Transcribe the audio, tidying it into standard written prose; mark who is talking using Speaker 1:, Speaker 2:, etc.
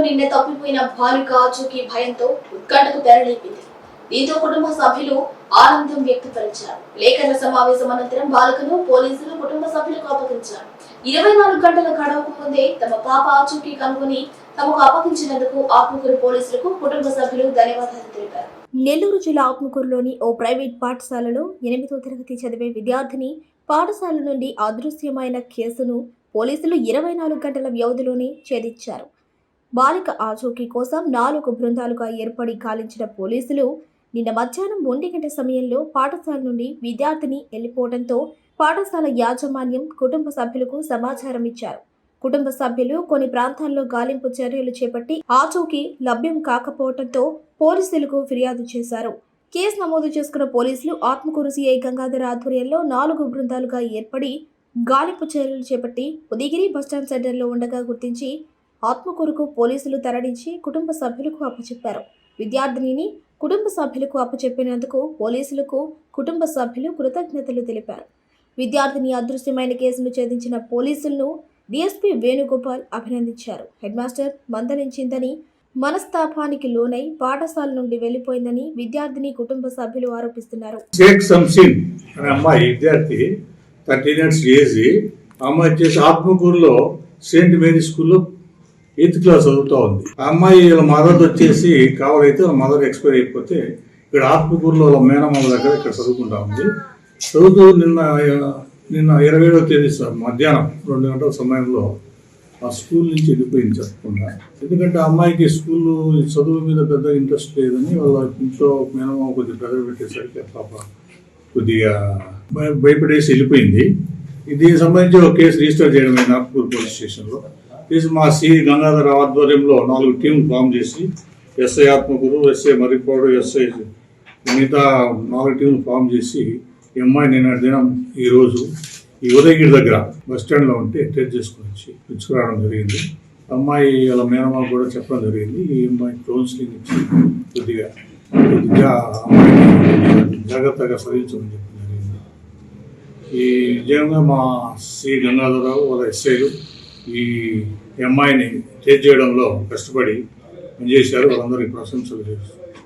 Speaker 1: నిన్న తప్పిపోయిన బాలిక ఆచూకీ భయంతో ఉత్కంఠకు తెరలేపింది. దీంతో కుటుంబ సభ్యులు ఆనందం వ్యక్తపరిచారు. విలేకరుల సమావేశం అనంతరం బాలికను పోలీసులు కుటుంబ సభ్యులకు అప్పగించారు. 24 గంటల గడవకు ముందే తమ పాప ఆచూకీ కనుగొని తమకు అప్పగించినందుకు ఆత్మకూరు పోలీసులకు కుటుంబ సభ్యులు ధన్యవాదాలు తెలిపారు. నెల్లూరు జిల్లా ఆత్మకూరులోని ఓ ప్రైవేట్ పాఠశాలలో 8వ తరగతి చదివే విద్యార్థిని పాఠశాల నుండి అదృశ్యమైన కేసును పోలీసులు 24 గంటల వ్యవధిలోనే ఛేదించారు. బాలిక ఆచూకీ కోసం 4 బృందాలుగా ఏర్పడి గాలించిన పోలీసులు నిన్న మధ్యాహ్నం 1 గంట సమయంలో పాఠశాల నుండి విద్యార్థిని వెళ్లిపోవడంతో పాఠశాల యాజమాన్యం కుటుంబ సభ్యులకు సమాచారం ఇచ్చారు. కుటుంబ సభ్యులు కొన్ని ప్రాంతాల్లో గాలింపు చర్యలు చేపట్టి ఆచూకీ లభ్యం కాకపోవడంతో పోలీసులకు ఫిర్యాదు చేశారు. కేసు నమోదు చేసుకున్న పోలీసులు ఆత్మకూరు సిఐ గంగాధర్ ఆధ్వర్యంలో 4 బృందాలుగా ఏర్పడి గాలింపు చర్యలు చేపట్టి ఉదయగిరి బస్టాండ్ సెంటర్లో ఉండగా గుర్తించి ఆత్మకూరుకు పోలీసులు తరలించి కుటుంబ సభ్యులకు అప్పచెప్పారు. విద్యార్థినిని కుటుంబ సభ్యులకు అప్పచెప్పినందుకు పోలీసులకు కుటుంబ సభ్యులు కృతజ్ఞతలు తెలిపారు. విద్యార్థిని అదృశ్యమైన కేసును ఛేదించిన పోలీసులను డీఎస్పీ వేణుగోపాల్ అభినందించారు. హెడ్ మాస్టర్ మందలించిందని, మనస్తాపానికి లోనై పాఠశాల నుండి వెళ్లిపోయిందని విద్యార్థిని కుటుంబ సభ్యులు ఆరోపిస్తున్నారు.
Speaker 2: షేక్ సంసీన్ అనే అమ్మాయి విద్యార్థి 13 years ఏజ్. అమ్మాయి వచ్చేసి ఆత్మకూరులో సెయింట్ మేరీ స్కూల్లో 8th క్లాస్ చదువుతూ ఉంది. ఆ అమ్మాయి వాళ్ళ మదర్ వచ్చేసి కావాలైతే వాళ్ళ మదర్ ఎక్స్పైర్ అయిపోతే ఇక్కడ ఆత్మకూరులో వాళ్ళ మేనమామ దగ్గర ఇక్కడ చదువుకుంటా ఉంది. చదువుతూ నిన్న 27వ తేదీ మధ్యాహ్నం 2 గంటల సమయంలో ఆ స్కూల్ నుంచి వెళ్ళిపోయింది చెప్పకుండా. ఎందుకంటే ఆ అమ్మాయికి స్కూల్ చదువు మీద పెద్ద ఇంట్రెస్ట్ లేదని వాళ్ళ ఇంట్లో మేనమామ కొద్దిగా ప్రెజర్ పెట్టేసరికి పాప కొద్దిగా భయపడేసి వెళ్ళిపోయింది. దీనికి సంబంధించి ఒక కేసు రిజిస్టర్ చేయడమే నాగపూర్ పోలీస్ స్టేషన్లో. కేసు మా సి గంగాధర్ ఆధ్వర్యంలో 4 టీంలు ఫామ్ చేసి SI Atmakur, SI Marripadu, SI మిగతా 4 టీంలు ఫామ్ చేసి అమ్మాయి నిన్న దినం ఈరోజు ఈ ఉదయగిరి దగ్గర బస్ స్టాండ్లో ఉంటే ట్రేస్ చేసుకుని వచ్చి పిలుచుకురావడం జరిగింది. అమ్మాయి వాళ్ళ మేనమామ కూడా చెప్పడం జరిగింది. ఈ అమ్మాయి కౌన్సిలింగ్ ఇచ్చి కొద్దిగా అమ్మాయిని జాగ్రత్తగా సరిచమని చెప్పడం జరిగింది. ఈ విజయంగా మా సి గంగాధరరావు వాళ్ళ ఎస్ఐలు ఈ అమ్మాయిని ట్రేస్ చేయడంలో కష్టపడి పనిచేశారు. వాళ్ళందరికీ ప్రశంసలు చేస్తారు.